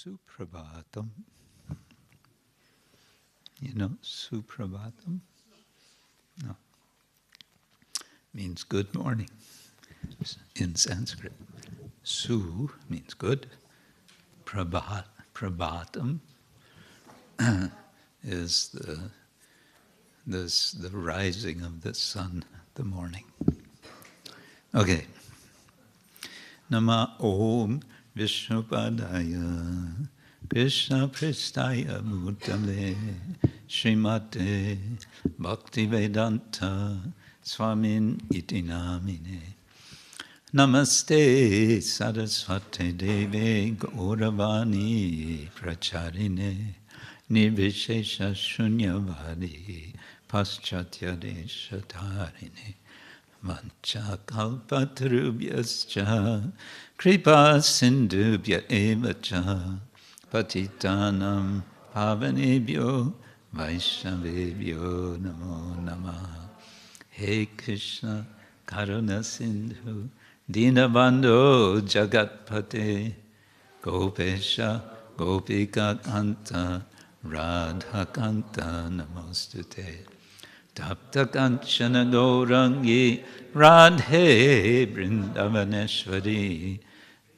Suprabhatam. You know Suprabhatam? No. Means good morning in Sanskrit. Su means good. Prabhatam is the rising of the sun, the morning. Okay. Nama Om Vishnupadaya Krishna Pristaya Bhutale Srimate Bhaktivedanta Swamin iti namine. Namaste Saraswate Deve Gauravani Pracharine Nirvishesha Shunyavadi Paschatya Deshatarine Vancha Kalpatarubhyascha Kripa Sindhubhya Evacha Patitanam Pavanebhyo Vaishnavebhyo Namo Namah. Hey Krishna Karuna Sindhu Dinabandho Jagatpate Gopesha Gopika Kanta Radha Kanta Namostute Tapta Kanchana Gaurangi Radhe Vrindavaneshwari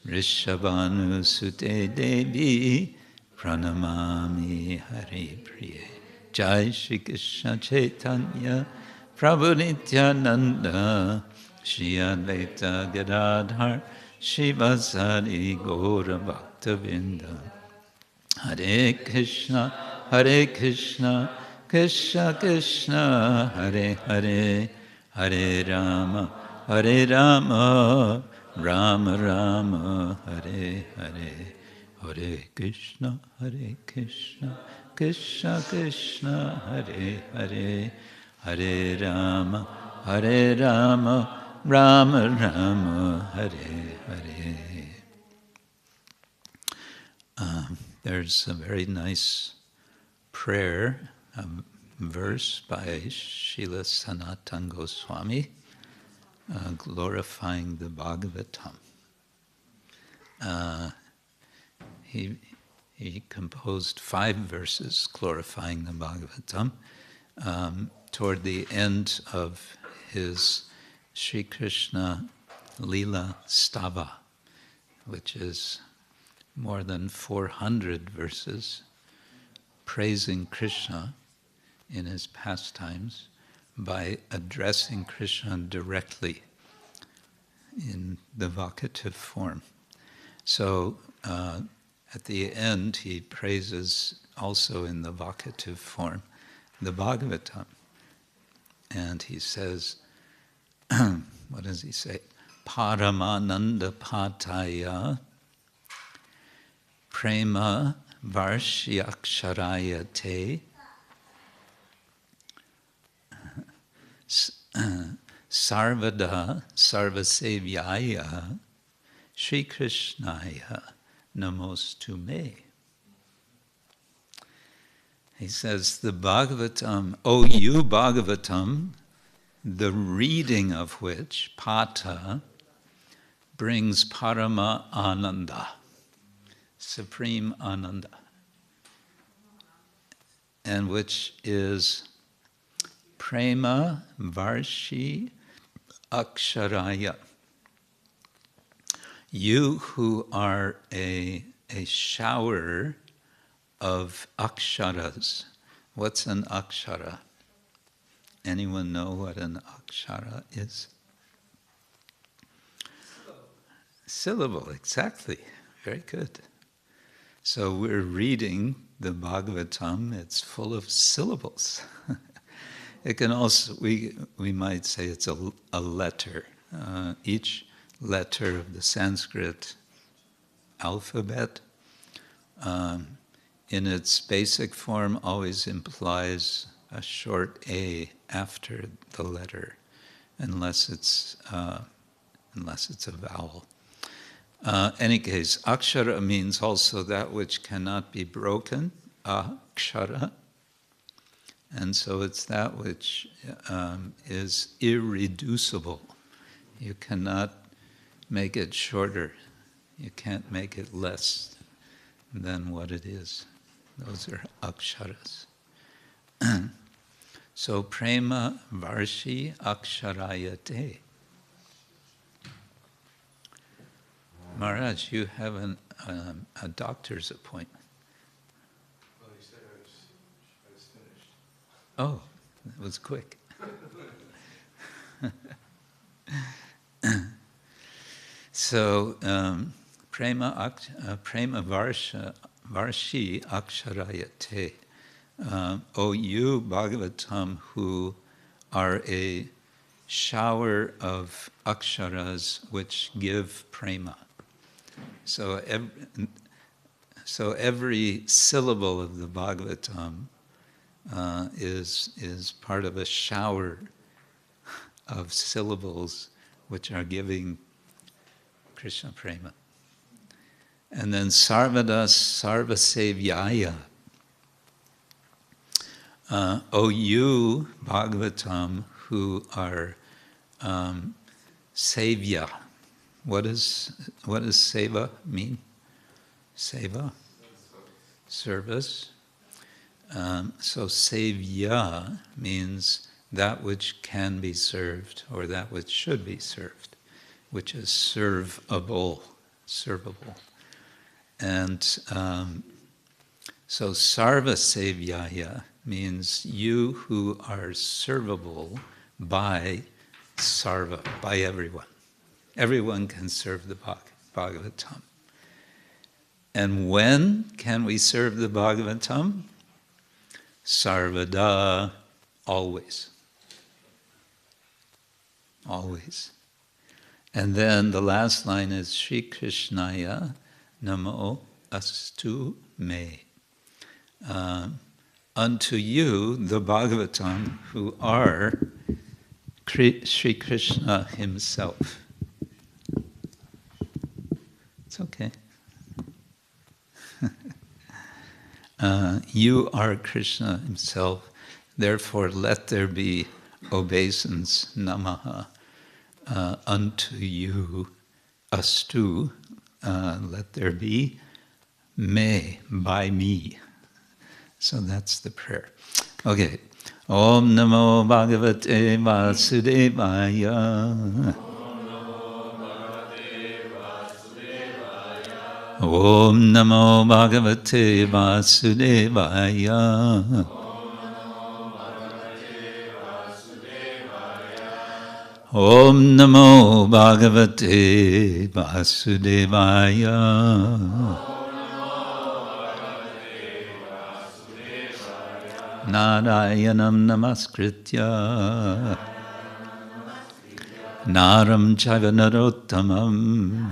Rishabhanu Sute Devi Pranamami Hari Priye Jai Shri Krishna Chaitanya Prabhu Nityananda Shri Advaita Gadadhar Shivasari Gaura Bhaktavinda Hare Krishna Krishna Krishna Hare Hare Hare Rama Rama Rama Hare Hare Hare Krishna Krishna Krishna Hare Hare Hare Rama Rama Rama Hare Hare. There's a very nice prayer, a verse by Srila Sanatana Goswami glorifying the Bhagavatam. He composed 5 verses glorifying the Bhagavatam toward the end of his Sri Krishna Lila Stava, which is more than 400 verses praising Krishna in his pastimes by addressing Krishna directly in the vocative form. So at the end he praises also in the vocative form the Bhagavatam. And he says, what does he say? Paramananda Pataya Prema Varsyaksharaya Te Sarvada Sarvasevyaya Shri Krishnaya Namostu Me. He says, the Bhagavatam, O you Bhagavatam, the reading of which, Pata, brings Parama Ananda, supreme Ananda, and which is Prema Varshi Aksharaya. You who are a shower of aksharas. What's an akshara? Anyone know what an akshara is? Syllable, exactly. Very good. So we're reading the Bhagavatam, it's full of syllables. It can also, we might say it's a letter. Each letter of the Sanskrit alphabet in its basic form always implies a short A after the letter, unless it's a vowel. Any case, akshara means also that which cannot be broken, akshara, and so it's that which is irreducible. You cannot make it shorter. You can't make it less than what it is. Those are aksharas. So prema varshi aksharayate. Maharaj, you have a doctor's appointment. Well, he said I was finished. Oh, that was quick. So, prema varshi aksharayate. O you, Bhagavatam, who are a shower of aksharas which give prema. So every syllable of the Bhagavatam is part of a shower of syllables which are giving Krishna prema. And then sarvada sarvasevyaya. O you, Bhagavatam, who are sevya. What does seva mean? Seva? Service. So sevya means that which can be served, or that which should be served, which is servable. And so sarva sevyaya means you who are servable by sarva, by everyone. Everyone can serve the Bhagavatam. And when can we serve the Bhagavatam? Sarvada, always. Always. And then the last line is Shri Krishnaya Namo Astu Me. Unto you, the Bhagavatam, who are Shri Krishna himself. It's okay. You are Krishna himself, therefore let there be obeisance, namaha, unto you, astu, let there be, me, by me. So that's the prayer. Okay. Om Namo Bhagavate Vasudevaya. Om Namo Bhagavate Vasudevaya. Om Namo Bhagavate Vasudevaya. Narayanam Namaskritya Naram Chaiva Narottamam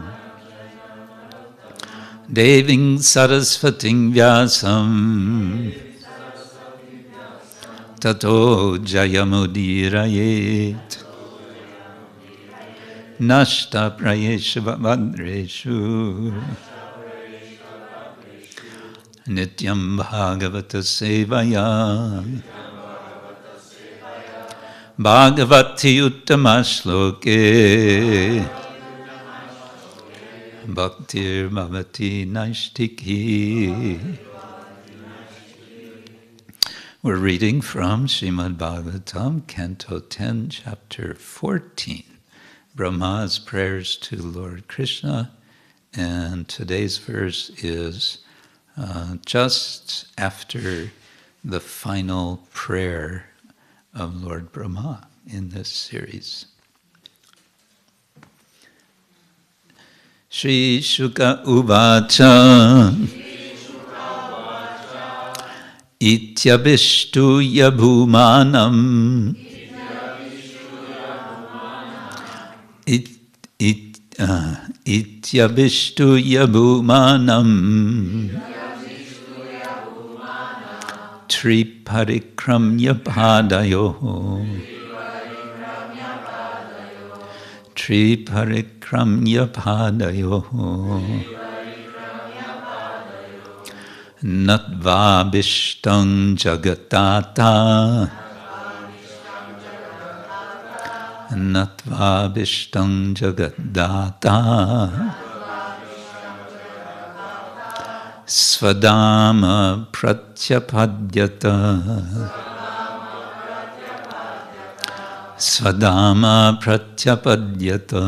Deving Sarasvating Vyasam Tato Jayamudirayet Nashta Prayesha Vadreshu Nityam Bhagavata Sevaya Bhagavati Uttama-shloke Bhaktir Bhavati Naishtiki. We're reading from Srimad Bhagavatam, Canto 10, Chapter 14, Brahma's Prayers to Lord Krishna, and today's verse is just after the final prayer of Lord Brahma in this series. Shri Shuka Uvacha Ityabhishtu Yabhumanam Ityabhishtu Yabhumanam Triparikramya Padayo Triparikramya Padayo Natvabhishtam Jagatata Natvabhishtam Jagatdata Svadama pratyapadyata. Svadama pratyapadyata.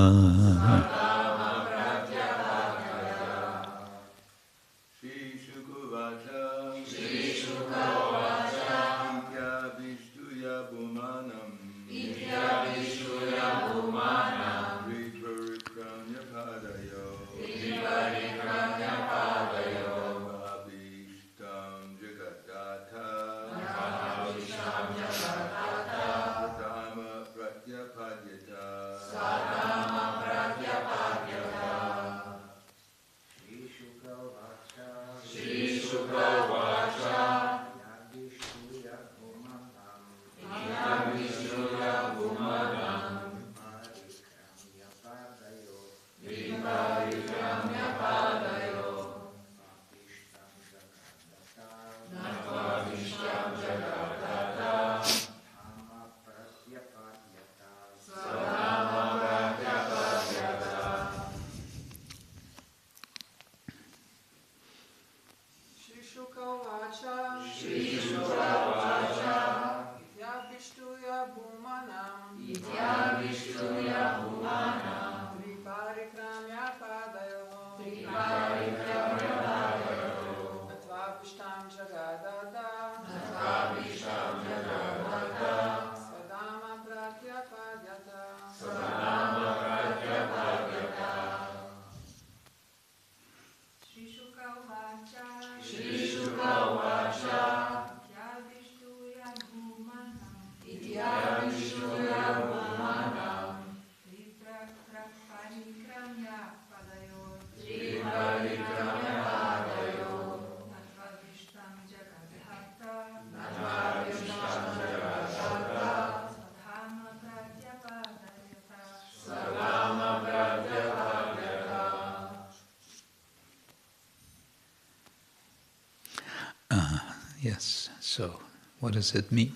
Yes, so what does it mean?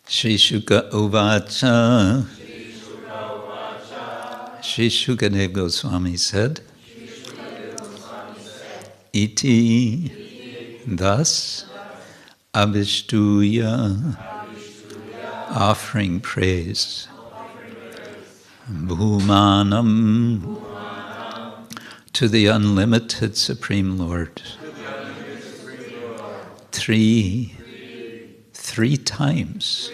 Sri Shuka Uvacha. Sri Shukadev Goswami said, Iti, thus, Abhishtuya, offering praise, Bhumanam, to the unlimited Supreme Lord. Three times.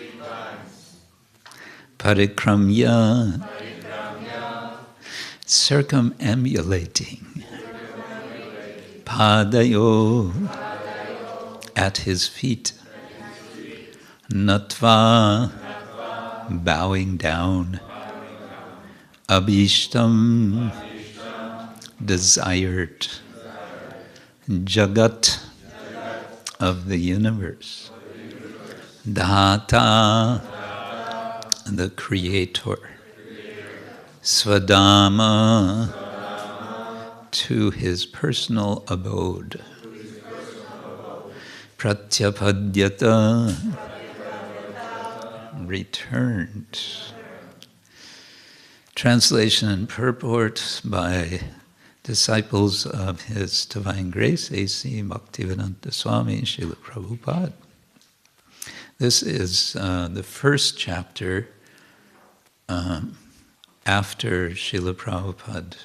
Parikramya, circumambulating. Padayo, at his feet. Natva, bowing down. Abhishtam, desired. Jagat, of the universe. Dhata, the creator. Svadama, to his personal abode. Pratyapadyata, returned. Translation and purport by disciples of His Divine Grace, A.C. Bhaktivedanta Swami, Srila Prabhupada. This is the first chapter after Srila Prabhupada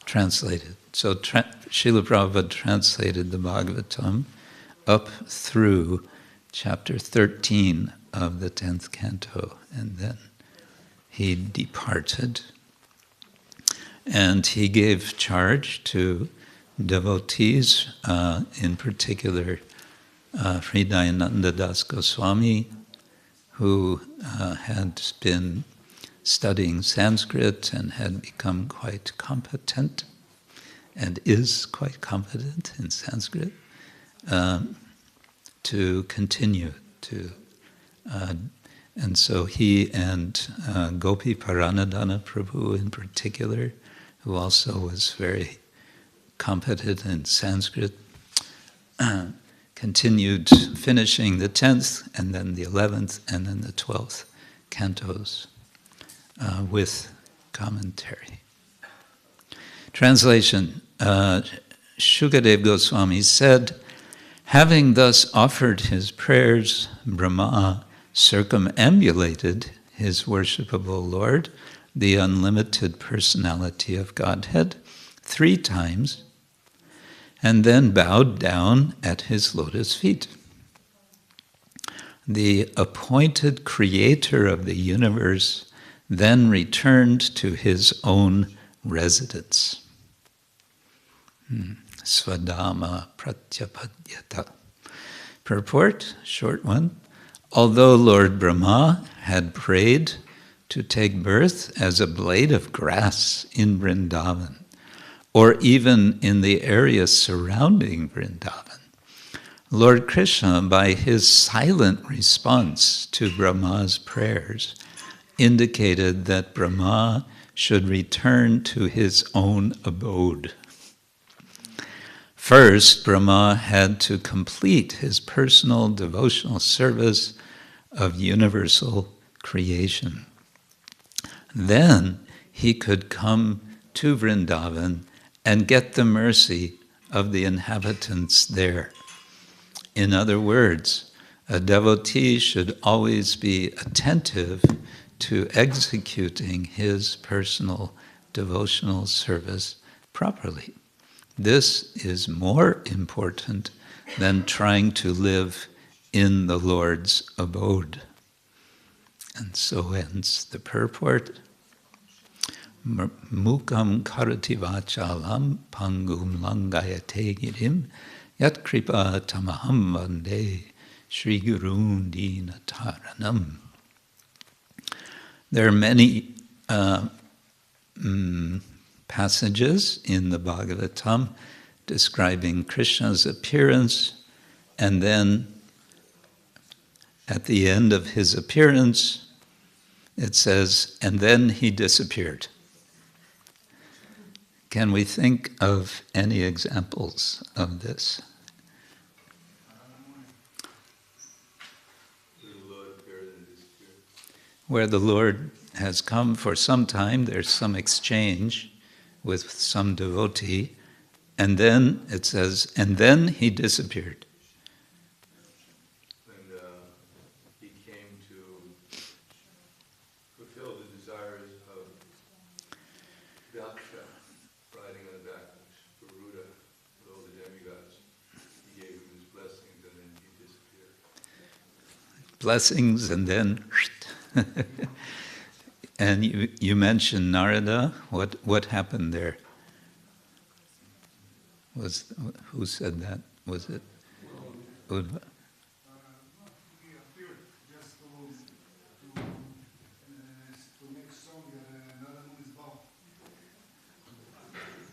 translated. So Srila Prabhupada translated the Bhagavatam up through chapter 13 of the 10th canto, and then he departed. And he gave charge to devotees, in particular Hridayananda Das Goswami, who had been studying Sanskrit and had become quite competent, and is quite competent in Sanskrit, to continue to. And so he and Gopi Paranadhana Prabhu in particular, who also was very competent in Sanskrit, continued finishing the 10th and then the 11th and then the 12th cantos with commentary. Translation. Shukadev Goswami said, having thus offered his prayers, Brahma circumambulated his worshipable Lord, the unlimited personality of Godhead, 3 times, and then bowed down at his lotus feet. The appointed creator of the universe then returned to his own residence. Swadama Pratyapadyata. Purport, short one. Although Lord Brahma had prayed to take birth as a blade of grass in Vrindavan, or even in the area surrounding Vrindavan, Lord Krishna, by his silent response to Brahma's prayers, indicated that Brahma should return to his own abode. First, Brahma had to complete his personal devotional service of universal creation. Then he could come to Vrindavan and get the mercy of the inhabitants there. In other words, a devotee should always be attentive to executing his personal devotional service properly. This is more important than trying to live in the Lord's abode. And so ends the purport. Mukam karati vachalam pangum langayate girim yat kripa tamaham vande Sri Gurun Dinataranam. There are many passages in the Bhagavatam describing Krishna's appearance, and then at the end of his appearance, it says, and then he disappeared. Can we think of any examples of this? Where the Lord has come for some time, there's some exchange with some devotee, and then it says, and then he disappeared. When he came to fulfill the desires of Daksha, riding on the back of Garuda with all the demigods, he gave him his blessings and then he disappeared. Blessings and then... And you mentioned Narada. What happened there? Who said that? Was it Uddhava? He appeared just to make stronger another moon's bow.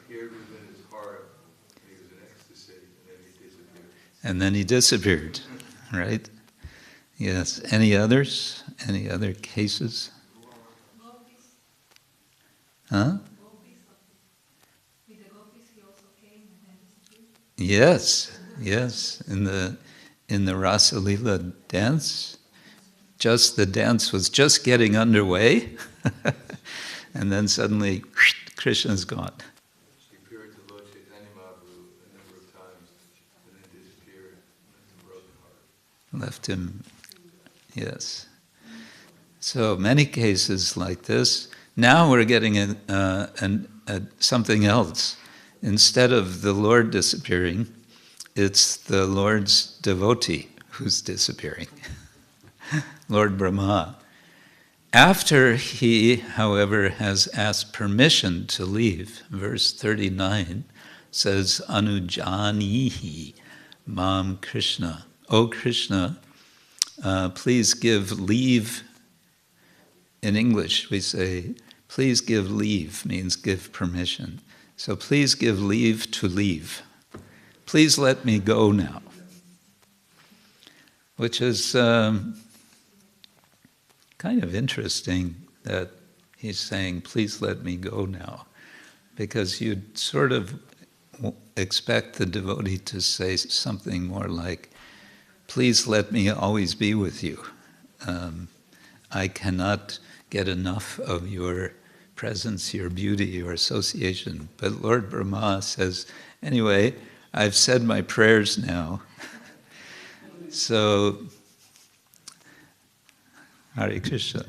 He appeared within his heart, and he was in ecstasy, and then he disappeared. And then he disappeared, right? Yes. Any others? Any other cases? Huh? Yes, yes. In the Rasa Leela dance, just the dance was just getting underway, and then suddenly Krishna's gone. He appeared to Lord Chaitanya Mahaprabhu a number of times, and then disappeared and broke the heart. Left him, yes. So many cases like this. Now we're getting something else. Instead of the Lord disappearing, it's the Lord's devotee who's disappearing. Lord Brahma. After he, however, has asked permission to leave, verse 39 says, Anujanihi Mam Krishna. O Krishna, please give leave. In English, we say, please give leave, means give permission. So please give leave to leave. Please let me go now. Which is kind of interesting that he's saying, please let me go now. Because you'd sort of expect the devotee to say something more like, please let me always be with you. I cannot get enough of your presence, your beauty, your association. But Lord Brahma says, anyway, I've said my prayers now. So, Hare Krishna.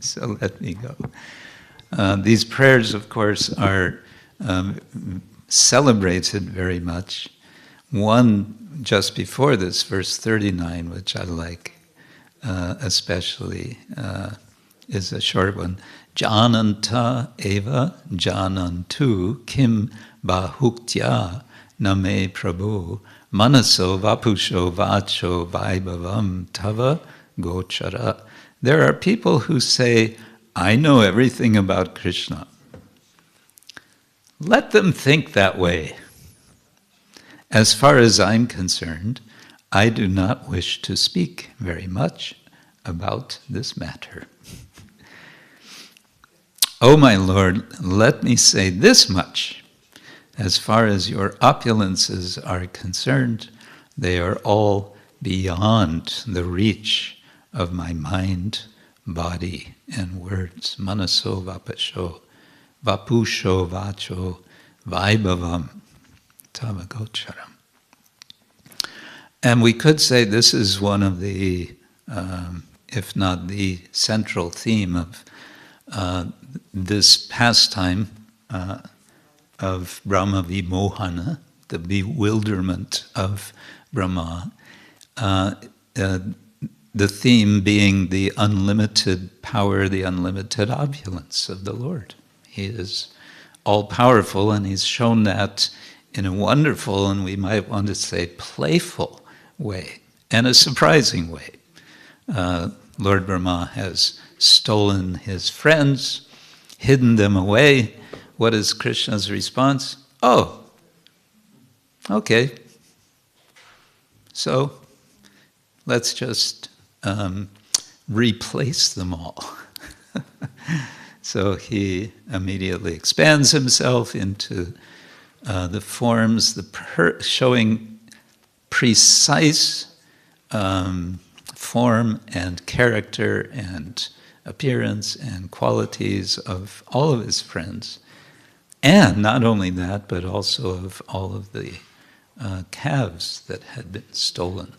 So let me go. These prayers, of course, are celebrated very much. One just before this, verse 39, which I like especially, is a short one. Jananta eva janantu kim bahuktya name prabhu manaso vapusho vacho vaibhavam tava gochara. There are people who say, I know everything about Krishna. Let them think that way. As far as I'm concerned, I do not wish to speak very much about this matter. Oh my Lord, let me say this much. As far as your opulences are concerned, they are all beyond the reach of my mind, body, and words. Manaso vapusho vacho vaibhavam tavagocharam. And we could say this is one of the, if not the central theme of this pastime of Brahma Vimohana, the bewilderment of Brahma. The theme being the unlimited power, the unlimited opulence of the Lord. He is all-powerful, and he's shown that in a wonderful, and we might want to say playful way, and a surprising way. Lord Brahma has stolen his friends, hidden them away. What is Krishna's response? Oh, okay. So let's just replace them all. So he immediately expands himself into the forms, showing precise form and character and appearance and qualities of all of his friends. And not only that, but also of all of the calves that had been stolen.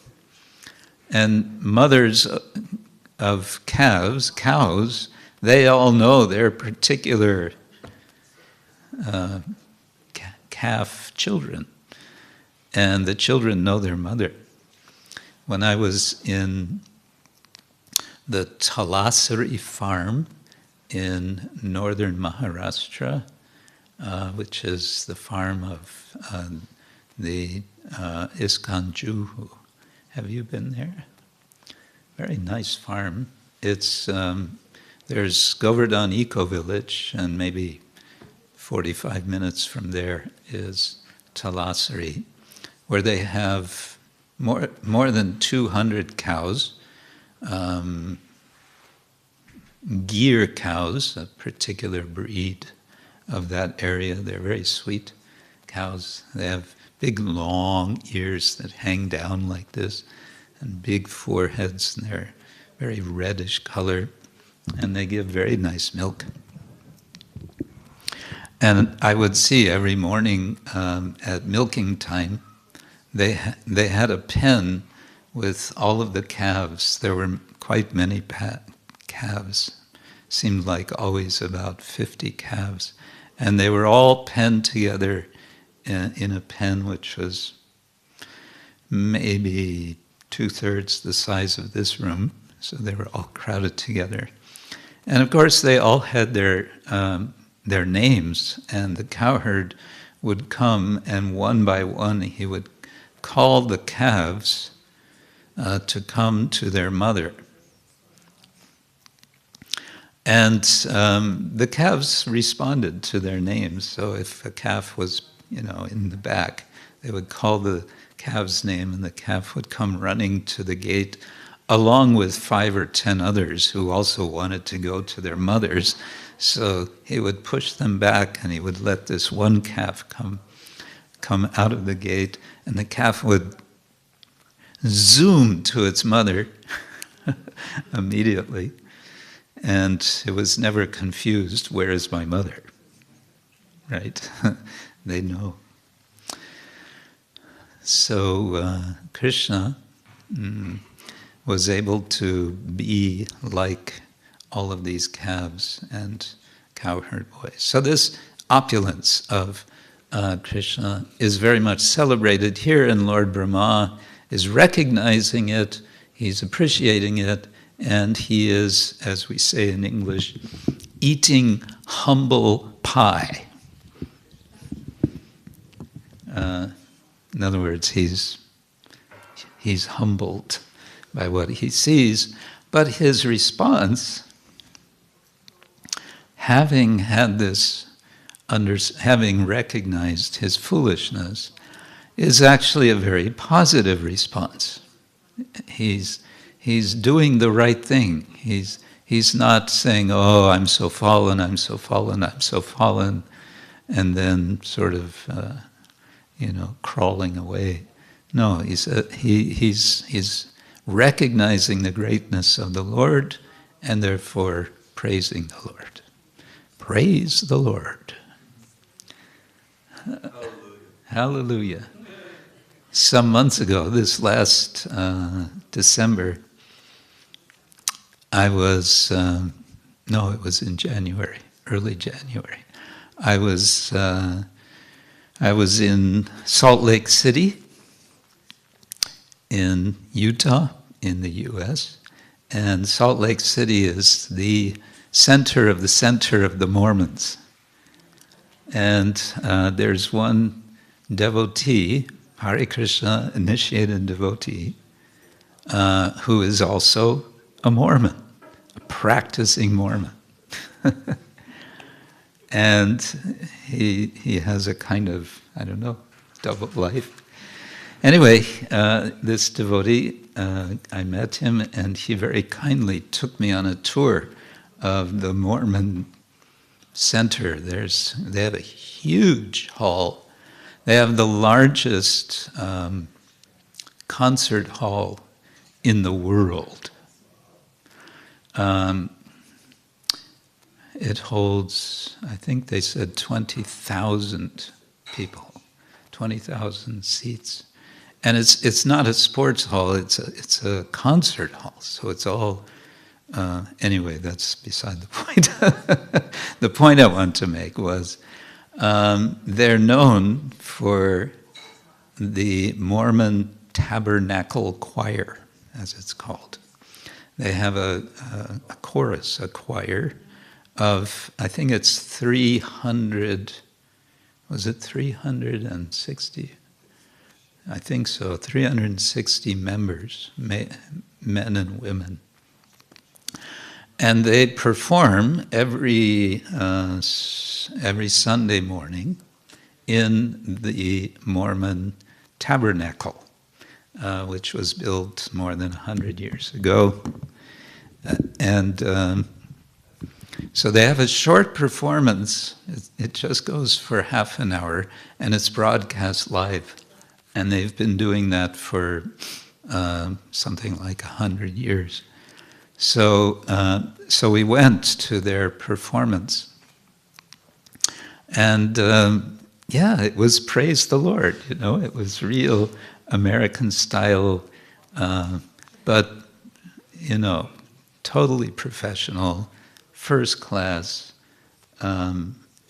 And mothers of calves, cows, they all know their particular calf children. And the children know their mother. When I was in the Talasari farm in northern Maharashtra, which is the farm of the ISKCON Ljubljana. Have you been there? Very nice farm. It's there's Govardhan Eco Village, and maybe 45 minutes from there is Talasari, where they have more than 200 cows, Gir cows, a particular breed of that area. They're very sweet cows. They have big, long ears that hang down like this, and big foreheads, and they're very reddish color, and they give very nice milk. And I would see every morning at milking time, they had a pen with all of the calves. There were quite many calves. Seemed like always about 50 calves. And they were all penned together in a pen which was maybe 2/3 the size of this room. So they were all crowded together. And of course they all had their names, and the cowherd would come, and one by one he would call the calves to come to their mother. And the calves responded to their names. So if a calf was, in the back, they would call the calf's name, and the calf would come running to the gate, along with 5 or 10 others who also wanted to go to their mothers. So he would push them back, and he would let this one calf come out of the gate, and the calf would zoom to its mother immediately. And it was never confused, where is my mother? Right? They know. So Krishna was able to be like all of these calves and cowherd boys. So this opulence of Krishna is very much celebrated here, and Lord Brahma is recognizing it, he's appreciating it, and he is, as we say in English, eating humble pie. In other words, he's humbled by what he sees, but his response, having had this, having recognized his foolishness, is actually a very positive response. He's doing the right thing. He's not saying, "Oh, I'm so fallen, I'm so fallen, I'm so fallen," and then sort of crawling away. No, he's recognizing the greatness of the Lord and therefore praising the Lord. Praise the Lord. Hallelujah. Hallelujah. Some months ago, this last December, it was in January, early January. I was in Salt Lake City, in Utah, in the U.S., and Salt Lake City is the center of the Mormons. And there's one devotee, Hare Krišna initiated devotee, who is also a Mormon, a practicing Mormon. And he has a kind of, double life. Anyway, this devotee, I met him, and he very kindly took me on a tour of the Mormon center. They have a huge hall. They have the largest concert hall in the world. It holds, I think they said 20,000 people, 20,000 seats. And it's not a sports hall, it's a concert hall. So it's all, anyway, that's beside the point. The point I want to make was, they're known for the Mormon Tabernacle Choir, as it's called. They have a chorus, a choir, of, I think it's 300, was it 360? I think so, 360 members, men and women. And they perform every Sunday morning in the Mormon Tabernacle, which was built more than 100 years ago. So they have a short performance. It just goes for half an hour, and it's broadcast live. And they've been doing that for something like 100 years. So we went to their performance. And it was praise the Lord, it was real American style, but, totally professional, first class,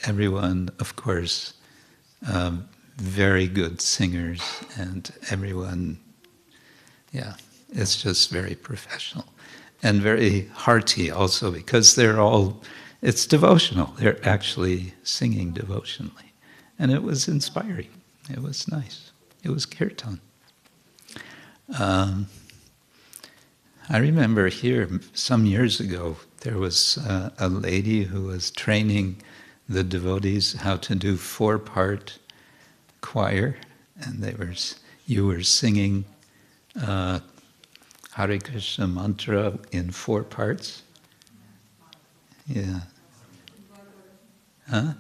everyone, of course, very good singers, and everyone, it's just very professional. And very hearty also, because it's devotional. They're actually singing devotionally. And it was inspiring. It was nice. It was kirtan. I remember here, some years ago, there was a lady who was training the devotees how to do 4-part choir, and you were singing Hare Krishna mantra in 4 parts. Yeah. Huh?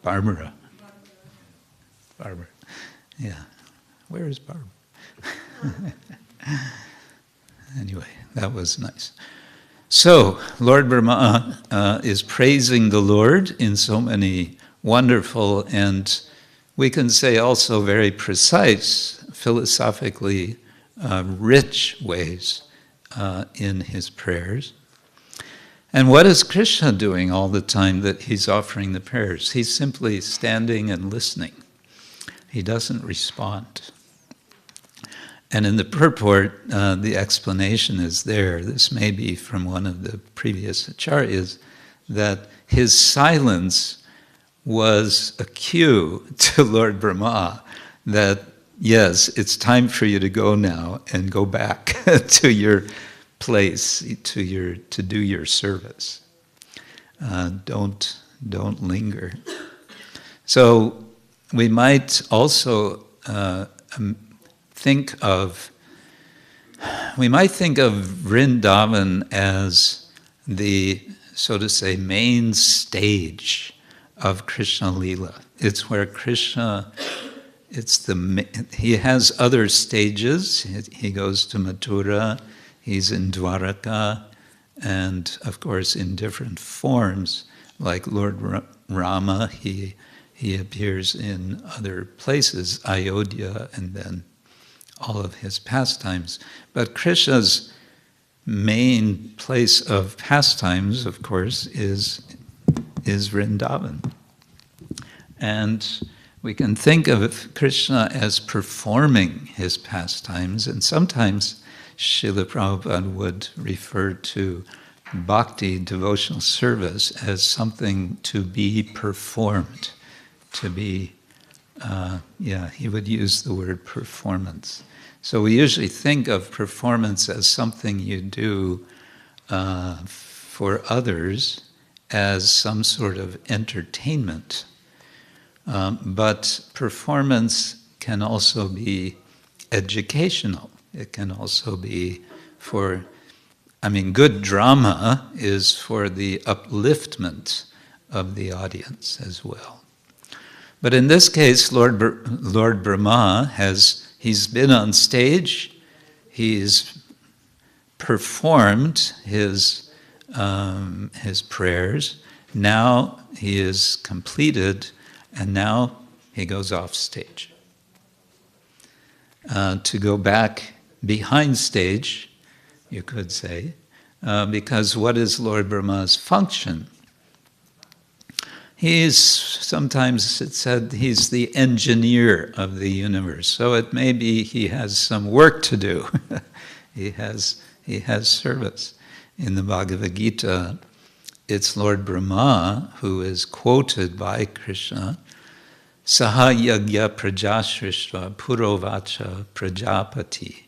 Barbara. Yeah. Where is Barbara? Anyway, that was nice. So, Lord Brahma is praising the Lord in so many wonderful and we can say also very precise, philosophically rich ways in his prayers. And what is Krishna doing all the time that he's offering the prayers? He's simply standing and listening. He doesn't respond. And in the purport, the explanation is there. This may be from one of the previous acharyas, that his silence was a cue to Lord Brahma that, yes, it's time for you to go now and go back to your place, to do your service. Don't linger. So we might also think of Vrindavan as the, so to say, main stage of Krishna Lila. It's where Krishna, he has other stages. He goes to Mathura, he's in Dwaraka, and of course in different forms, like Lord Rama, he appears in other places, Ayodhya, and then all of his pastimes. But Krishna's main place of pastimes, of course, is Vrindavan. And we can think of Krishna as performing his pastimes, and sometimes Srila Prabhupada would refer to bhakti, devotional service, as something to be performed, to be, he would use the word performance. So we usually think of performance as something you do for others, as some sort of entertainment. But performance can also be educational. It can also be good drama is for the upliftment of the audience as well. But in this case, Lord Brahma he's been on stage, he's performed his prayers. Now he is completed, and now he goes off stage. To go back behind stage, you could say, because what is Lord Brahma's function? Sometimes it's said he's the engineer of the universe. So it may be he has some work to do. He has service. In the Bhagavad Gita, it's Lord Brahma who is quoted by Krishna, Saha yagya prajashrishva purovacha prajapati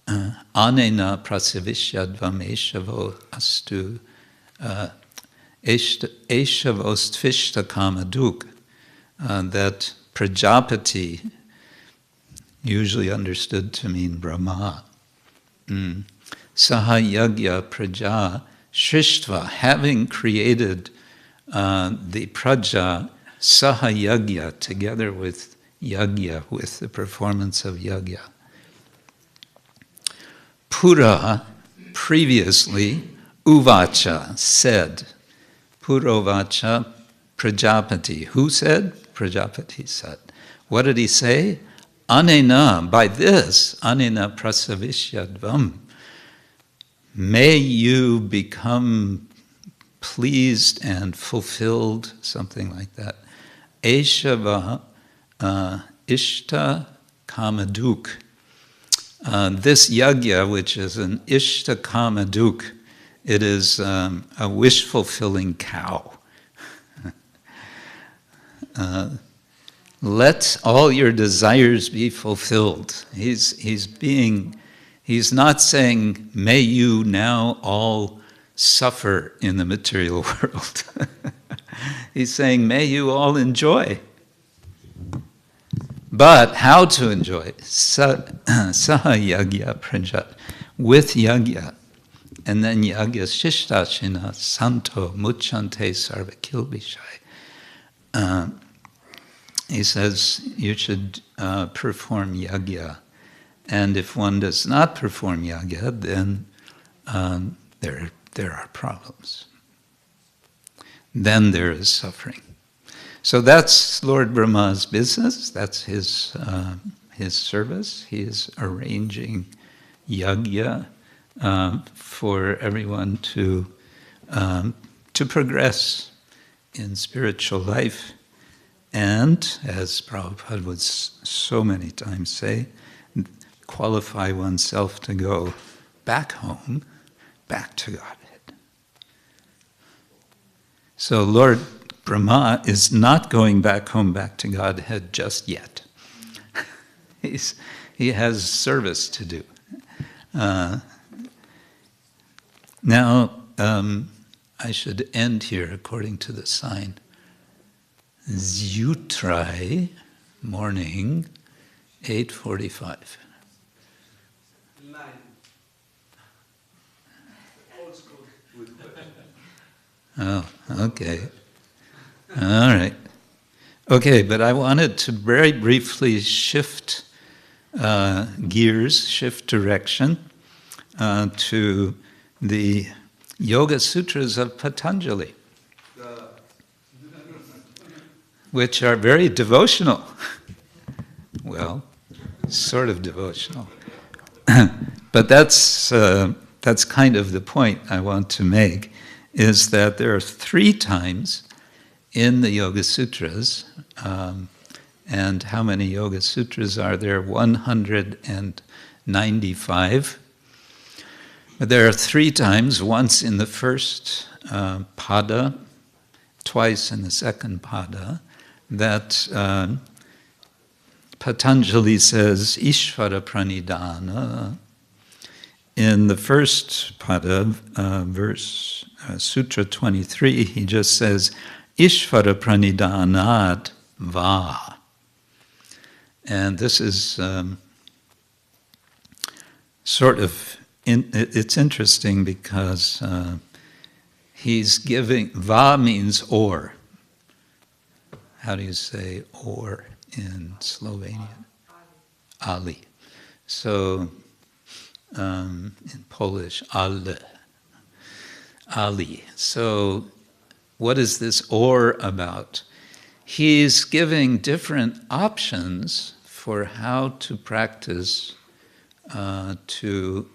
anena prasavishyadvam eshavo astu eshavostvishta kamaduk. That prajapati, usually understood to mean Brahma, Saha yagya praja shrishva, having created the praja, saha yagya, together with yagya, with the performance of yagya. Pura, previously, uvacha, said. Purovacha, prajapati. Who said? Prajapati said. What did he say? Anena, by this, anena prasavishyadvam, may you become pleased and fulfilled, something like that. Eshava ishta kamaduk. This yagya, which is an ishta kamaduk, it is a wish-fulfilling cow. Let all your desires be fulfilled. He's not saying, may you now all suffer in the material world. He's saying, may you all enjoy. But how to enjoy? Saha yagya prajat, with yagya. And then yagya shishtachina santo muchante sarva kilbishai. He says you should perform yagya. And if one does not perform yagya, then there are there are problems. Then there is suffering. So that's Lord Brahma's business. That's his service. He is arranging yajna for everyone to progress in spiritual life, and, as Prabhupada would so many times say, qualify oneself to go back home, back to Godhead. So Lord Brahma is not going back home, back to Godhead just yet. He has service to do. Now, I should end here according to the sign. Zyutrai, morning, 8:45. 9. Old school. Oh, okay. All right. Okay, but I wanted to very briefly shift gears, shift direction to the Yoga Sutras of Patanjali, which are very devotional. Well, sort of devotional. But that's kind of the point I want to make, is that there are 3 times in the Yoga Sutras, and how many Yoga Sutras are there? 195. But there are 3 times, once in the first pada, twice in the second pada, that Patanjali says Ishvara Pranidhana. In the first pada, verse Sutra 23, he just says Ishvara Pranidhanat Va. And this is sort of, it's interesting because he's giving, Va means or. How do you say or in Slovenian? Ali. So in Polish, ale. Ali. So what is this or about? He's giving different options for how to practice to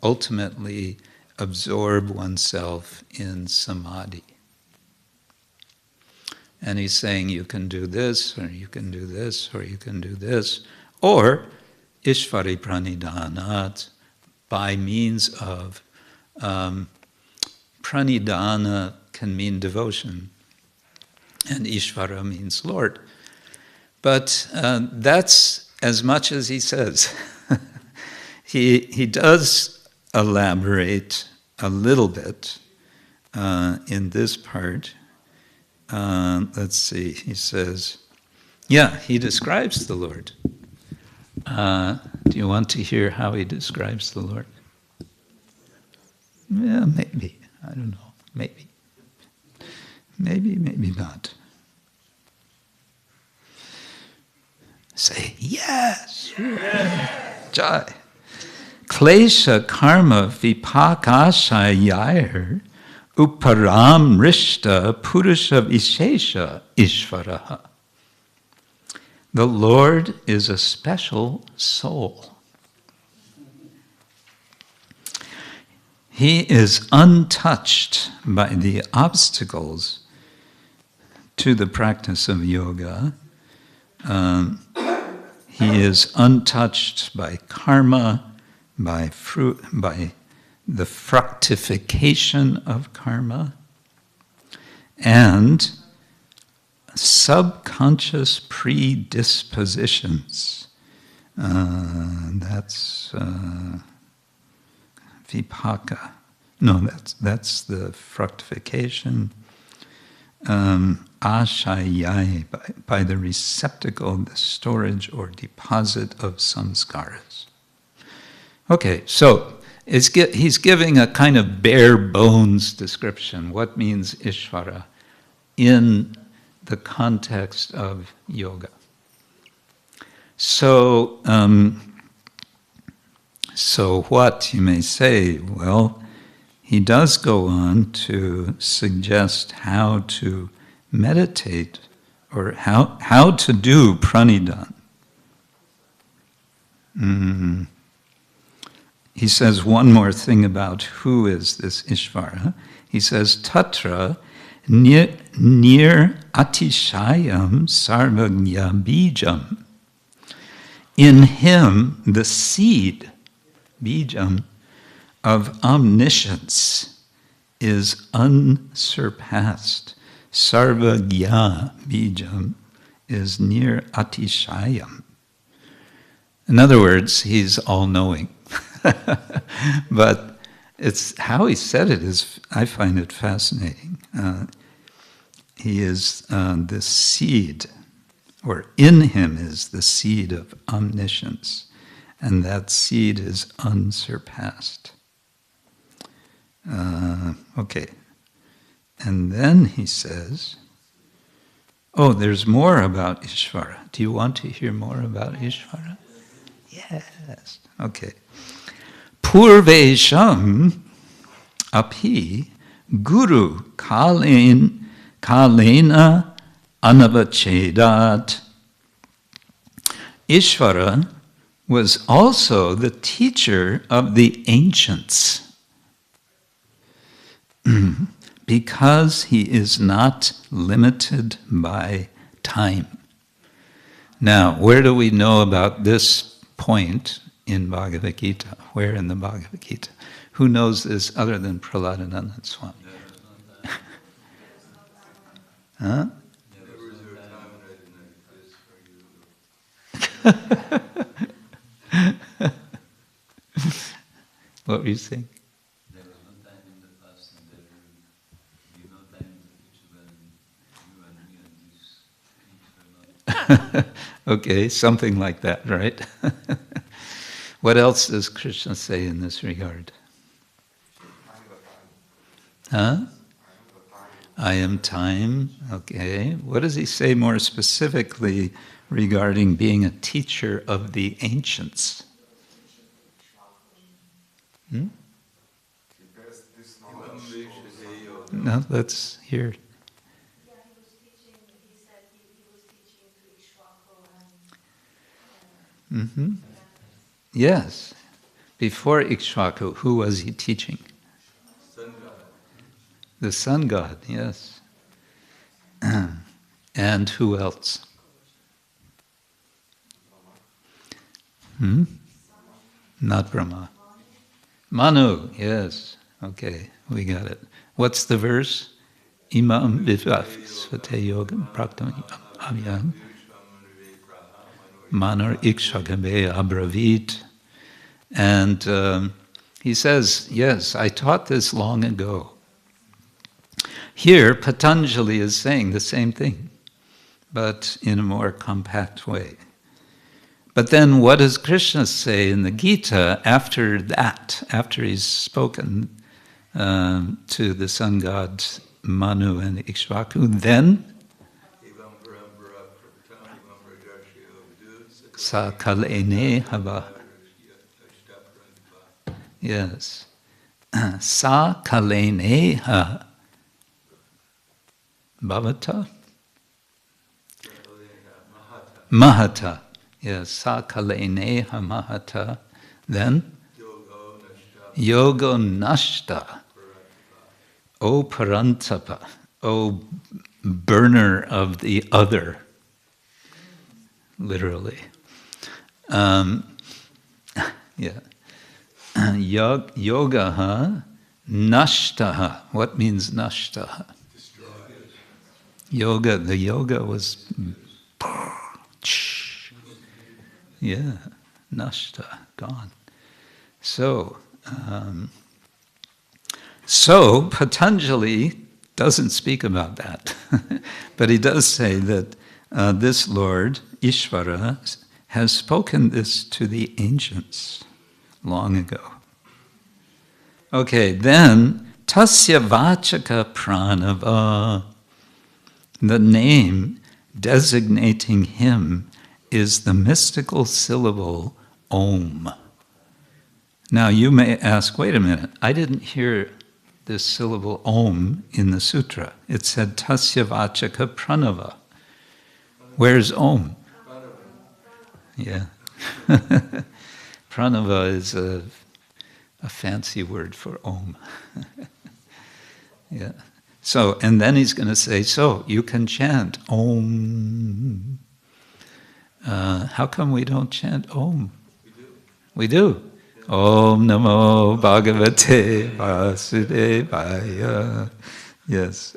ultimately absorb oneself in samadhi. And he's saying you can do this, or you can do this, or you can do this, or Ishvari Pranidhanat, by means of Pranidhana can mean devotion, and Ishvara means Lord. But that's as much as he says. He does elaborate a little bit in this part. Let's see, he says, he describes the Lord. Do you want to hear how he describes the Lord? Yeah, maybe. I don't know. Maybe. Maybe not. Say, yes! Jai. Klesha karma vipakashayayar uparam rishta purusha vishesha ishvaraha. The Lord is a special soul. He is untouched by the obstacles to the practice of yoga. He is untouched by karma, by the fructification of karma, and subconscious predispositions. That's vipaka. No, that's the fructification. Ashayai, by the receptacle, the storage or deposit of samskaras. Okay, so he's giving a kind of bare bones description. What means Ishvara in the context of yoga? So what, you may say, well, he does go on to suggest how to meditate or how to do pranidhan. He says one more thing about who is this Ishvara. He says, Tatra nir atishayam sarvagya bijam. In him, the seed, bijam, of omniscience is unsurpassed. Sarvagya bijam is near atishayam. In other words, he's all-knowing. But it's how he said it is, I find it fascinating. He is the seed, or in him is the seed of omniscience, and that seed is unsurpassed. Okay. And then he says, oh, there's more about Ishvara. Do you want to hear more about Ishvara? Yes. Okay. Purvesham api guru kalena anavachedat. Ishvara was also the teacher of the ancients because he is not limited by time. Now, where do we know about this point in Bhagavad Gita? Where in the Bhagavad Gita? Who knows this other than Prahladananda Swami? Huh? Never is there a time when I didn't exist for you. What were you saying? There was no time in the past and there will be no time in the future when you and me and these people are not. Okay, something like that, right? What else does Krishna say in this regard? Huh? I am time. Okay. What does he say more specifically regarding being a teacher of the ancients? Hmm? No, let's hear. Yeah, he was teaching, he said he was teaching to Ikshvaku and... Yes. Before Ikshvaku, who was he teaching? Sun God. The sun god, yes. And who else? Not Brahma. Manu, yes. Okay, we got it. What's the verse? Imam vivasvate yogam praktam avyam manur ikshakabe abravit. And he says, yes, I taught this long ago. Here, Patanjali is saying the same thing, but in a more compact way. But then what does Krishna say in the Gita after that, after he's spoken to the sun gods Manu and Ikshvaku? Then, sa kalene hava. Yes. Sa kalene ha bhavata. Mahata. Yes, sa kalene ha mahata. Then, yogo nashta. O parantapa. O burner of the other. Literally. Yeah. Yogaha nashtaha. What means nashtaha? Yoga, the yoga was... Yeah, nashta, gone. So Patanjali doesn't speak about that. But he does say that this Lord, Ishvara, has spoken this to the ancients long ago. Okay, then, tasya vachaka pranava. The name designating him is the mystical syllable Om. Now you may ask, wait a minute, I didn't hear this syllable Om in the sutra. It said Tasya Vachaka Pranava. Where's Om? Yeah. Pranava is a fancy word for Om. Yeah. So, and then he's going to say, so you can chant Om. How come we don't chant Om? We do. Om Namo Bhagavate Vasudevaya. Yes.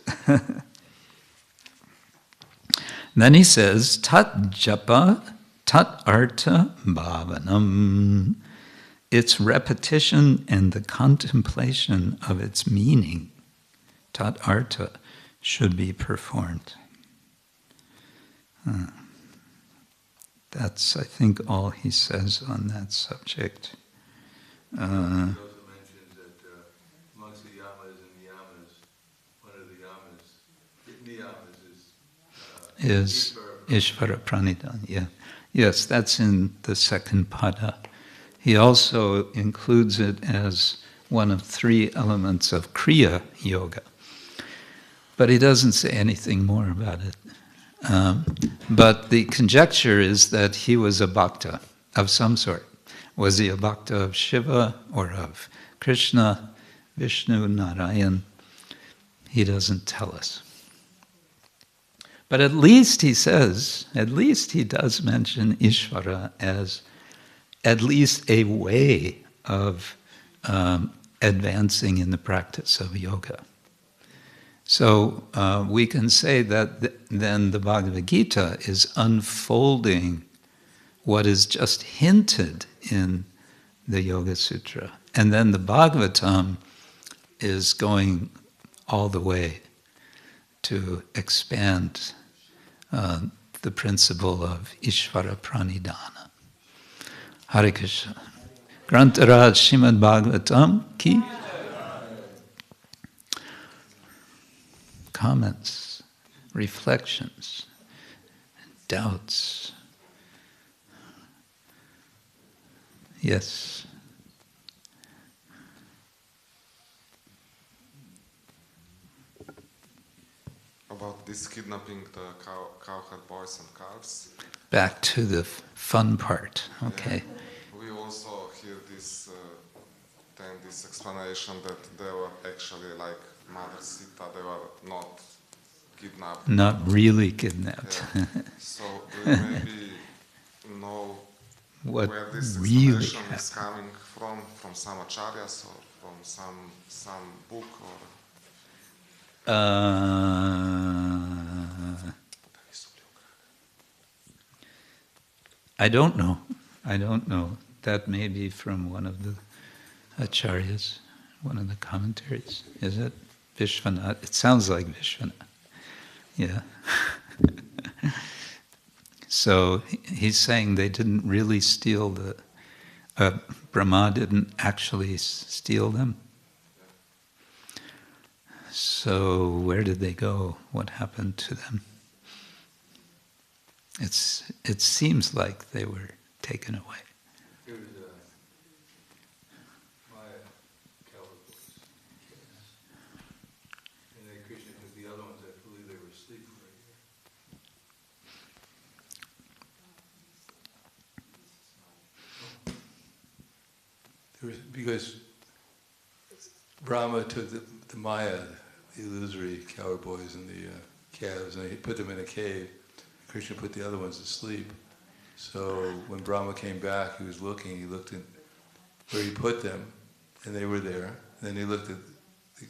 Then he says, Tat Japa, Tat Artha Bhavanam. Its repetition and the contemplation of its meaning, Tat Artha, should be performed. That's, I think, all he says on that subject. He also mentions that amongst the yamas and niyamas, one of the niyamas Is Ishvara Pranidhan, yeah. Yes, that's in the second pada. He also includes it as one of 3 elements of Kriya Yoga. But he doesn't say anything more about it. But the conjecture is that he was a bhakta of some sort. Was he a bhakta of Shiva or of Krishna, Vishnu, Narayan? He doesn't tell us. But at least he says, at least he does mention Ishvara as at least a way of advancing in the practice of yoga. So we can say that then the Bhagavad Gita is unfolding what is just hinted in the Yoga Sutra. And then the Bhagavatam is going all the way to expand the principle of Ishvara Pranidhana. Hare Krishna. Grantaraj Srimad Bhagavatam ki. Comments, reflections, doubts. Yes. About this kidnapping the cowherd boys and calves. Back to the fun part, okay. We also hear this this explanation that they were actually like Mother Sita, they were not kidnapped. Not really kidnapped. Yeah. So do you maybe know What where this really explanation is coming from some acharyas or from some book or? I don't know. That may be from one of the acharyas, one of the commentaries. Is it? Vishwanath. It sounds like Vishwanath. Yeah. So he's saying they didn't really steal Brahma didn't actually steal them. So where did they go? What happened to them? It seems like they were taken away. Here was Maya cowboys. And then Krishna took the other ones, I believe they were asleep for a year. Because Brahma took the Maya, the illusory coward boys and the calves, and he put them in a cave. Krishna put the other ones to sleep. So when Brahma came back, he looked at where he put them, and they were there. And then he looked at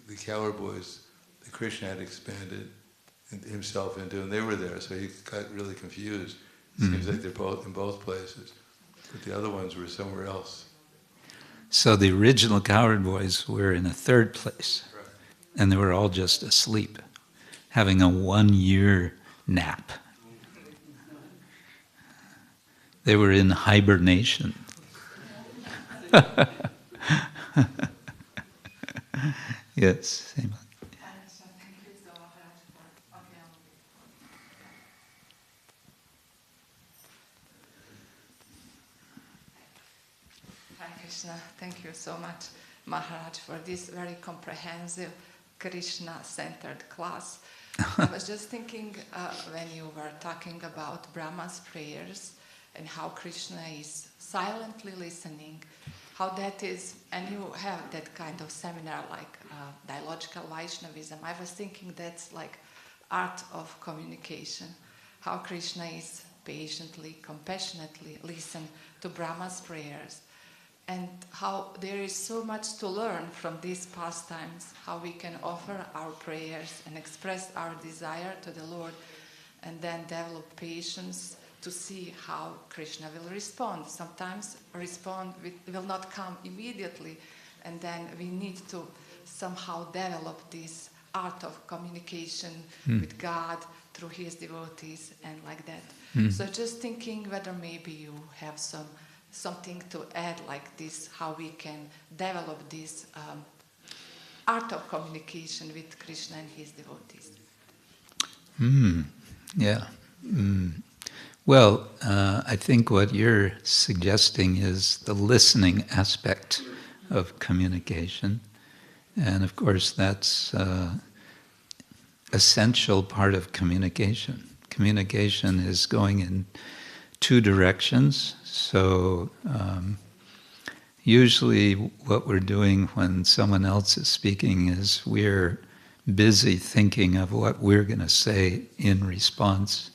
the coward boys that Krishna had expanded himself into, and they were there. So he got really confused. It seems like they're both in both places, but the other ones were somewhere else. So the original coward boys were in a third place, Right. and they were all just asleep, having a 1-year nap. They were in hibernation. Yes. Same. Hare Krishna, thank you so much. Maharaj, for this very comprehensive Krishna-centered class. I was just thinking when you were talking about Brahma's prayers and how Krishna is silently listening, how that is, and you have that kind of seminar like dialogical Vaishnavism. I was thinking that's like art of communication, how Krishna is patiently, compassionately listen to Brahma's prayers, and how there is so much to learn from these pastimes, how we can offer our prayers and express our desire to the Lord, and then develop patience to see how Krishna will respond. Sometimes will not come immediately, and then we need to somehow develop this art of communication with God through His devotees and like that. So just thinking whether maybe you have something to add like this, how we can develop this art of communication with Krishna and His devotees. Yeah. Well, I think what you're suggesting is the listening aspect of communication. And of course, that's essential part of communication. Communication is going in two directions. So usually what we're doing when someone else is speaking is we're busy thinking of what we're going to say in response.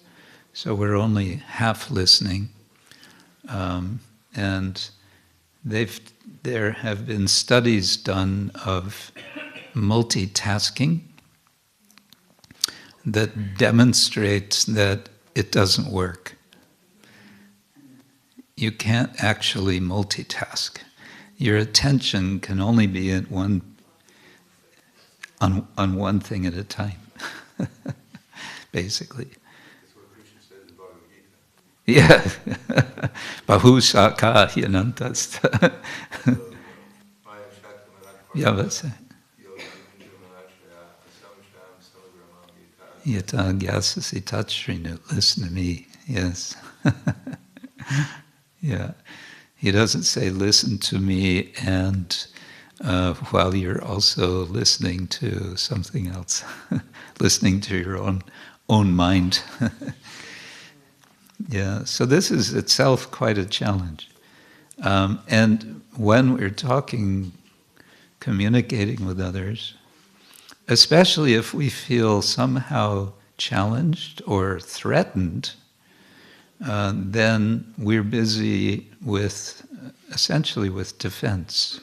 So we're only half listening. And there have been studies done of multitasking that demonstrates that it doesn't work. You can't actually multitask. Your attention can only be at on one thing at a time, basically. That's what Krishna said in Bhagavad Gita. Yeah. Bahusaka hyanantasta. Yavasa. Yata gyasasi tatshrinu. Listen to me. Yes. Yeah. He doesn't say listen to me and while you're also listening to something else, listening to your own mind. Yeah, so this is itself quite a challenge. And when we're talking, communicating with others, especially if we feel somehow challenged or threatened, then we're busy with, essentially with defense,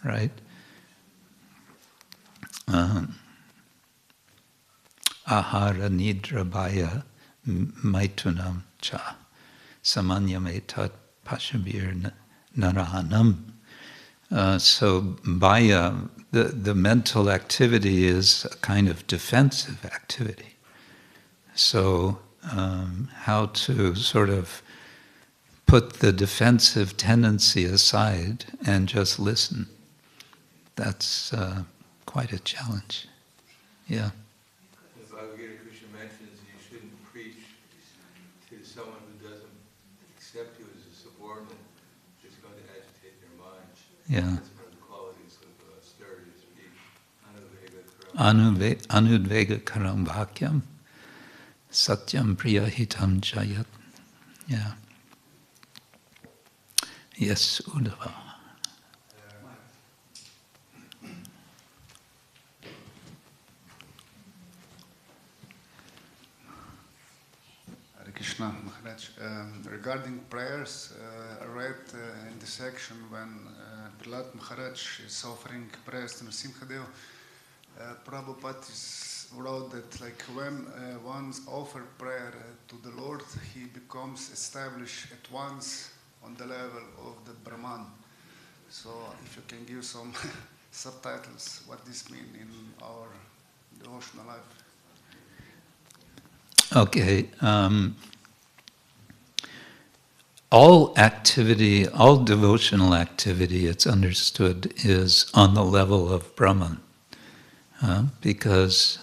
right? Ahara nidra bhaya maitunam cha samanyametat pashabir narahanam. So bhaya, the mental activity is a kind of defensive activity. So how to sort of put the defensive tendency aside and just listen, that's quite a challenge. Yeah. The Bhagavad Gita Krishna mentions you shouldn't preach to someone who doesn't accept you as a subordinate. It's going to agitate their mind. Yeah. That's one of the qualities of austerity speech. Anudvega karam bhakyam satyam priya hitam jayat. Yeah. Yes, Uddhava. Hare Krishna, Maharaj. Regarding prayers, I read in the section when Prahlad Maharaj is offering prayers to Nrsimhadev, Prabhupada wrote that like when one offers prayer to the Lord, he becomes established at once on the level of the Brahman. So if you can give some subtitles, what this means in our devotional life. Okay. All activity, all devotional activity, it's understood, is on the level of Brahman. Because,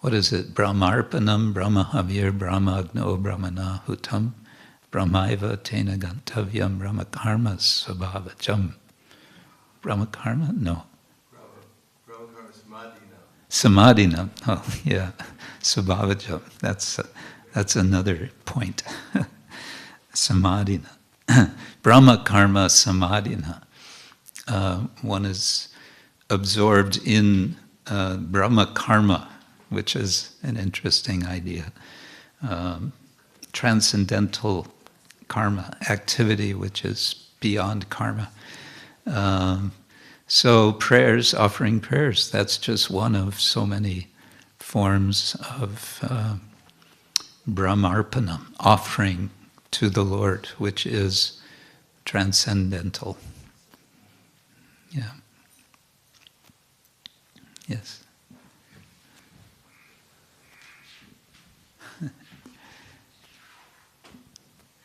what is it? Brahmarpanam, Brahmahavir, Brahmagno, Brahmanahutam, Brahmaiva, Tena Gantavyam, Brahmakarma, Svabhavacham. Brahma karma? No. Brahma karma samadhina. Samadhina. Oh, yeah. Subhavaja. That's another point. Samadhina. Brahma karma samadhina. One is absorbed in Brahma karma, which is an interesting idea. Transcendental karma, activity which is beyond karma. So prayers, offering prayers, that's just one of so many forms of Brahmarpana, offering to the Lord, which is transcendental. Yeah. Yes.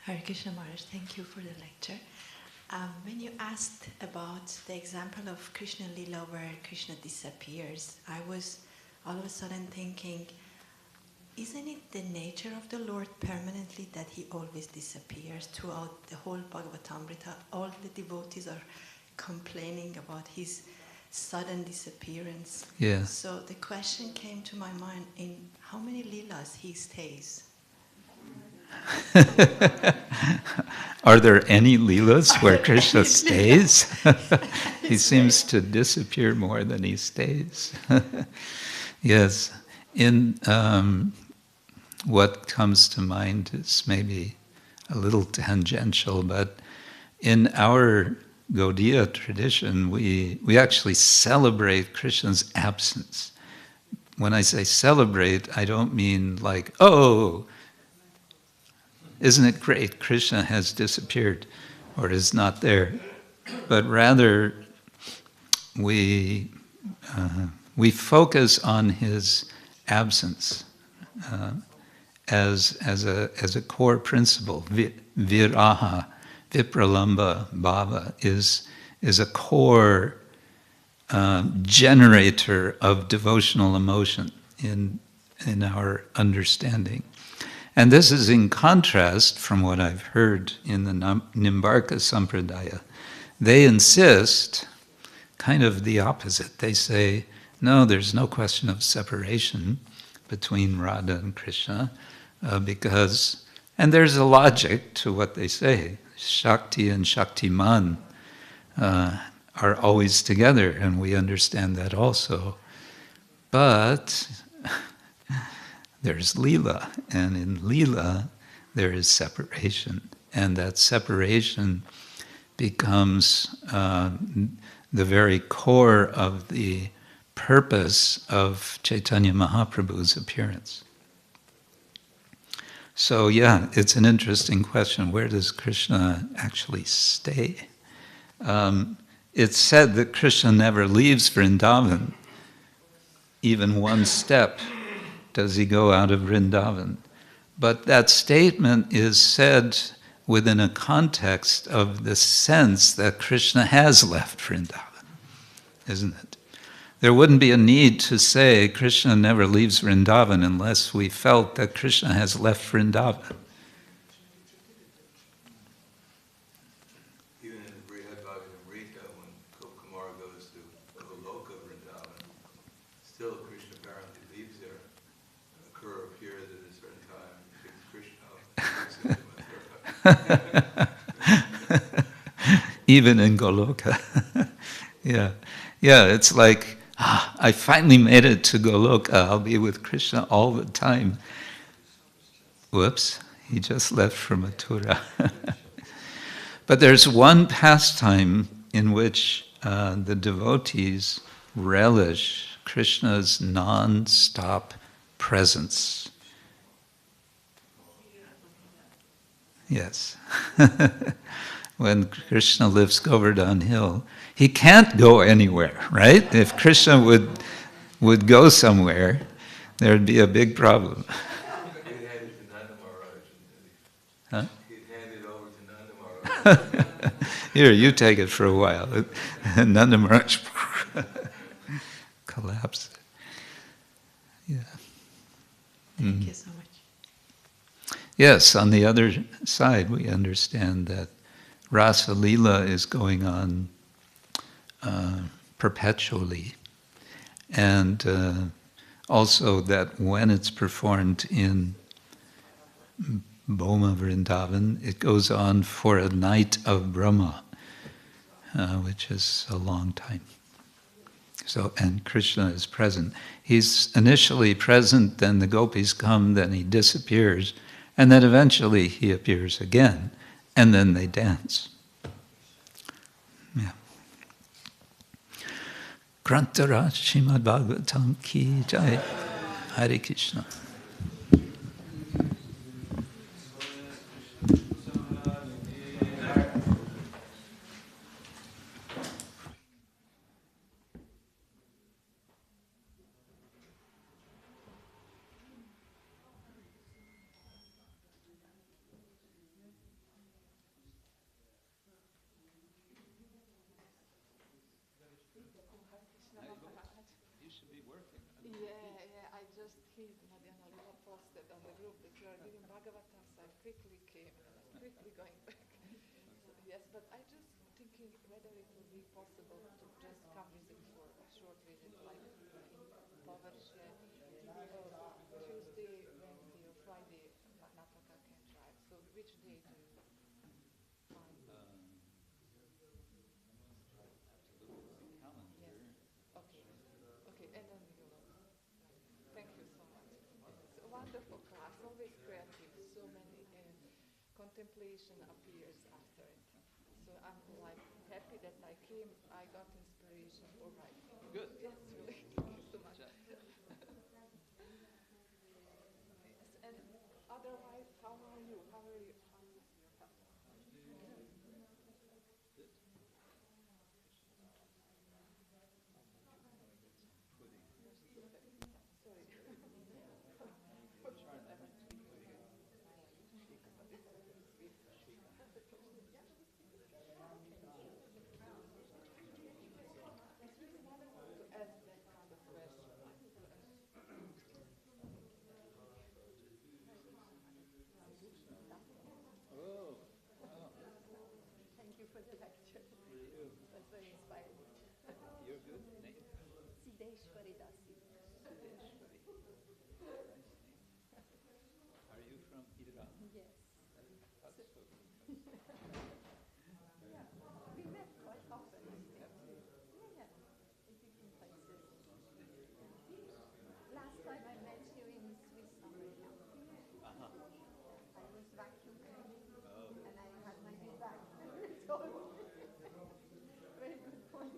Hare Krishna Maharaj, thank you for the lecture. When you asked about the example of Krishna Lila where Krishna disappears, I was all of a sudden thinking, isn't it the nature of the Lord permanently that he always disappears throughout the whole Bhagavatamrita? All the devotees are complaining about his sudden disappearance. Yeah. So the question came to my mind, in how many Leelas he stays? Are there any Leelas where Krishna stays? He seems to disappear more than he stays. Yes. In what comes to mind is maybe a little tangential, but in our Gaudiya tradition, we actually celebrate Krishna's absence. When I say celebrate, I don't mean like, oh, isn't it great, Krishna has disappeared or is not there, but rather we focus on his absence as a core principle. Viraha, vipralamba bhava is a core generator of devotional emotion in our understanding. And this is in contrast from what I've heard in the Nimbarka Sampradaya. They insist kind of the opposite. They say, no, there's no question of separation between Radha and Krishna because, and there's a logic to what they say, Shakti and Shaktiman are always together, and we understand that also. But there's Leela, and in Leela there is separation, and that separation becomes the very core of the purpose of Chaitanya Mahaprabhu's appearance. So yeah, it's an interesting question. Where does Krishna actually stay? It's said that Krishna never leaves Vrindavan, even one step does he go out of Vrindavan. But that statement is said within a context of the sense that Krishna has left Vrindavan, isn't it? There wouldn't be a need to say Krishna never leaves Vrindavan unless we felt that Krishna has left Vrindavan. Even in the Brihad Bhagavatamrita, when Kumar goes to Goloka Vrindavan, still Krishna apparently leaves there. Kura appears at a certain time, picks Krishna up. Even in Goloka. Yeah, it's like, I finally made it to Goloka. I'll be with Krishna all the time. Whoops, he just left for Mathura. But there's one pastime in which the devotees relish Krishna's non-stop presence. Yes. When Krishna lives Govardhan Hill, he can't go anywhere, right? If Krishna would go somewhere, there'd be a big problem. He'd hand it to Nanda Maharaj. Huh? He'd hand it over to Nanda Maharaj. Here, you take it for a while. And Nanda Maharaj collapsed. Yeah. Thank you so much. Yes, on the other side, we understand that Rasa Leela is going on perpetually. And also that when it's performed in Boma Vrindavan, it goes on for a night of Brahma, which is a long time. So, and Krishna is present. He's initially present, then the gopis come, then he disappears, and then eventually he appears again, and then they dance. Yeah. Grantaraj Srimad Bhagavatam Ki Jai. Hare Krishna. Yeah, I just hid Madhyana Lila posted on the group that you are giving Bhagavatam, so I quickly came and I'm quickly going back. So, yes, but I just thinking whether it will be possible to just come visit for a short visit, like in Poverche, Tuesday, Wednesday or Friday, Nataka can drive. So which day do you find? Okay, and then you will. Thank you so much. It's a wonderful class, always creative, so many contemplation appears after it. So I'm like happy that I came, I got inspiration for writing. Good. Yes, really. Thank you so much. Yes, and otherwise, how are you? How are you? Thank you for the lecture. That's very inspiring. You're good. Name? Siddheshwari Dasi. Are you from Iran? Yes. That's so good. Yeah. We met quite often. Yeah, in different places. Last time I met you in Swiss summer camp. I was vacuum cleaning and I had my big bag. So, very good point.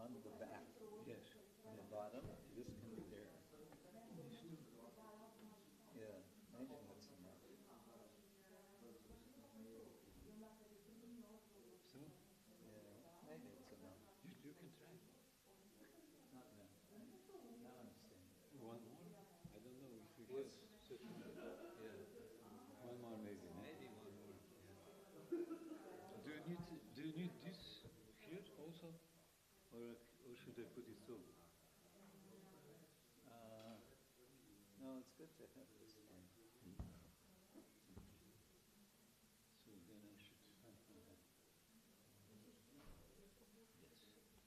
on the back. Yes. On the bottom, this can be there. Yeah, maybe that's enough. So? Yeah, maybe it's enough. You can try. Not now. Now I'm staying. One more? I don't know if we Yes. have such one. Yeah. One more maybe. No? Maybe one more. Do you need this here also? Or should I put it so? No, it's good to have this one. So then I should find that.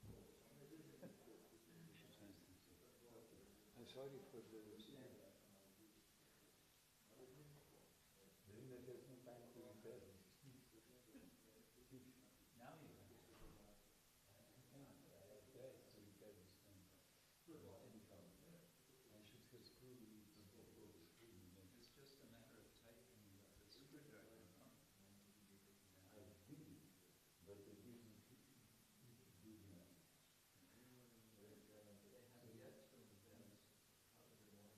Yes. I should find something. I'm sorry for the stand. There's no time to repair. Now you can. I should have screwed it. It's just a matter of tightening the screwdriver. I did it, but it didn't do that. They have yet to invent how to do it.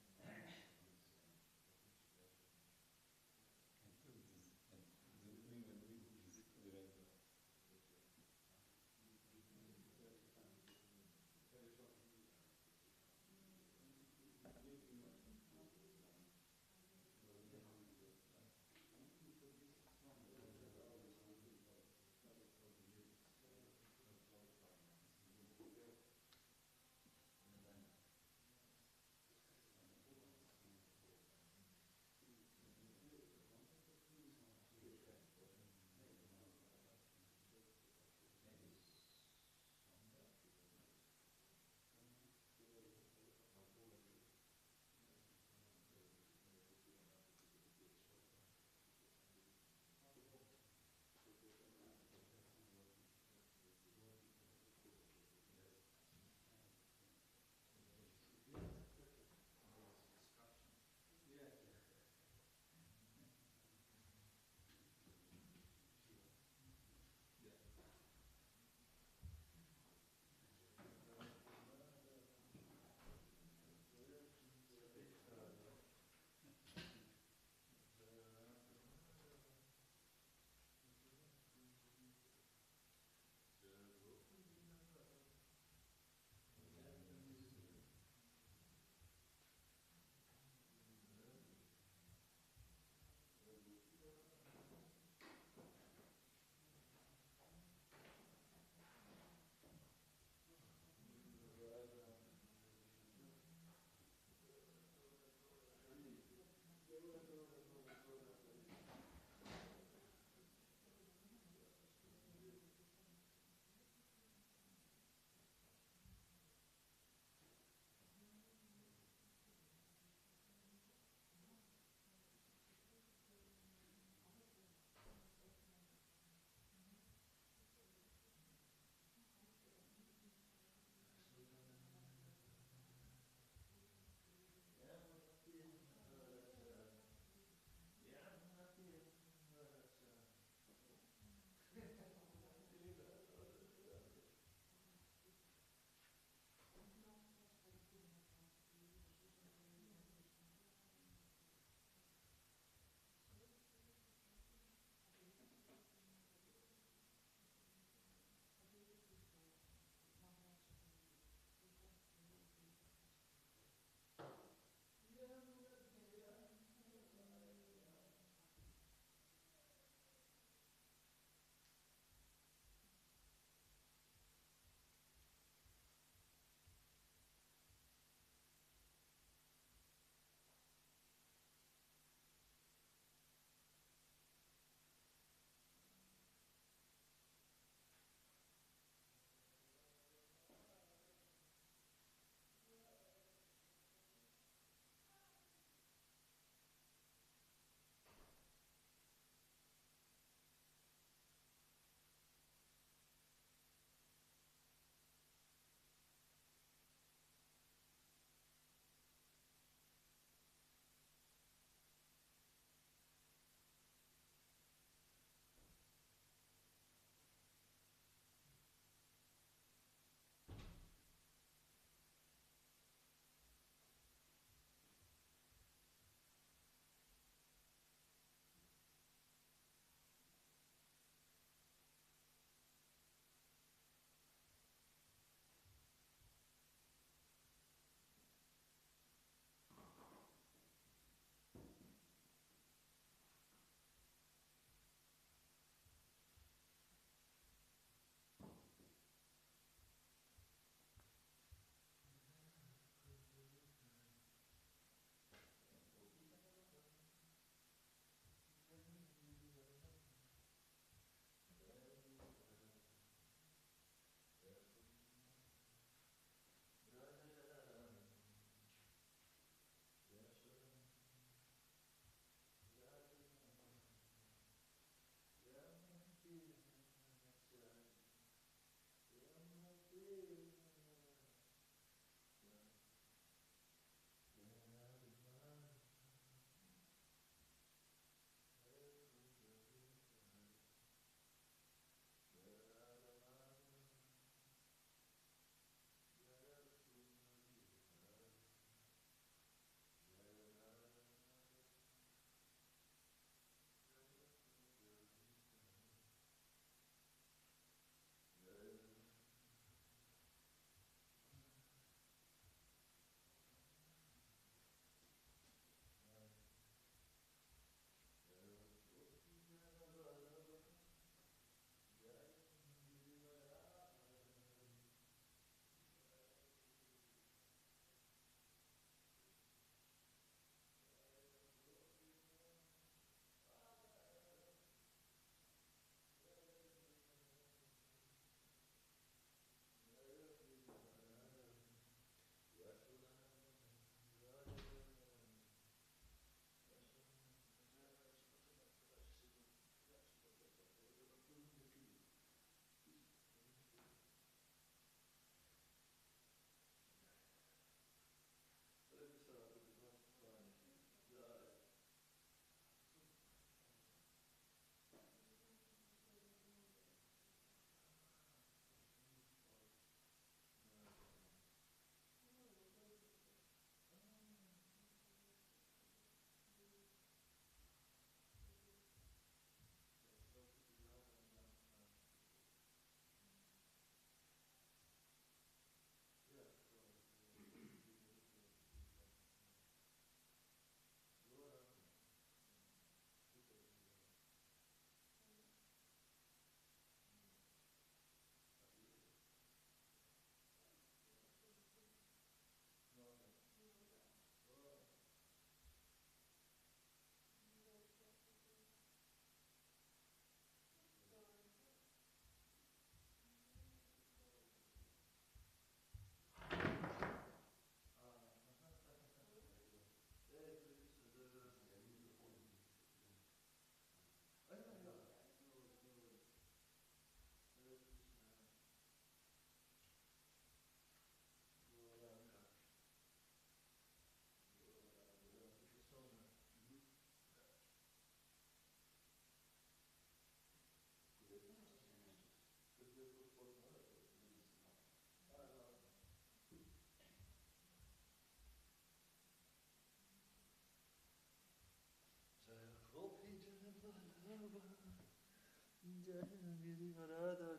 Jai Giri Maharaj